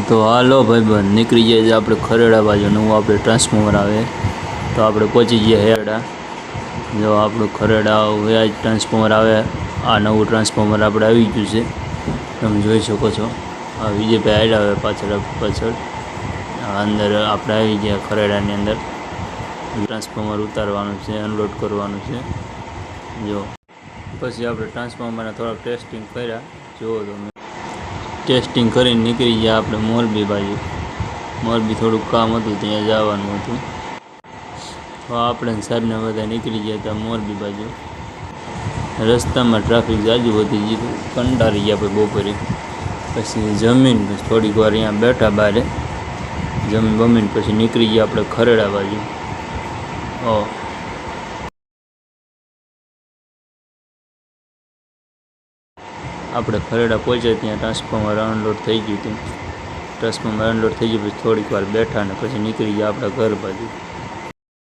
તો હાલો ભાઈબંધ નીકળી જાય છે આપણે ખરેડા બાજુ નવું આપણે ટ્રાન્સફોર્મર આવે તો આપણે પહોંચી ગયા હેરડા. જો આપણું ખરેડા હવે જ ટ્રાન્સફોર્મર આવે, આ નવું ટ્રાન્સફોર્મર આપણે આવી ગયું છે, તમે જોઈ શકો છો. આ વિજયભાઈ આવ્યા આવે પાછળ અંદર આપણે આવી ગયા ખરેડાની અંદર. ટ્રાન્સફોર્મર ઉતારવાનું છે, અનલોડ કરવાનું છે. જો પછી આપણે ટ્રાન્સફોર્મરના થોડાક ટેસ્ટિંગ કર્યા. જુઓ તમે, ટેસ્ટિંગ કરીને નીકળી ગયા આપણે મોરબી બાજુ. મોરબી થોડુંક કામ હતું, ત્યાં જવાનું હતું. તો આપણે સાહેબને બધા નીકળી ગયા હતા મોરબી બાજુ. રસ્તામાં ટ્રાફિક જાજુ વધી ગયું, કંટાળી ગયા આપણે બપોરે. પછી જમીન થોડીક વાર અહીંયા બેઠા બારે, જમીન પછી નીકળી ગયા આપણે ખરેડા બાજુ. આપણે ખરેડા પહોંચ્યા ત્યાં ટ્રાન્સફોર્મર અનલોડ થઈ ગયું હતું. ટ્રાન્સફોર્મર અનલોડ થઈ ગયું પછી થોડીક વાર બેઠા ને પછી નીકળી ગયા આપણા ઘર બાજુ.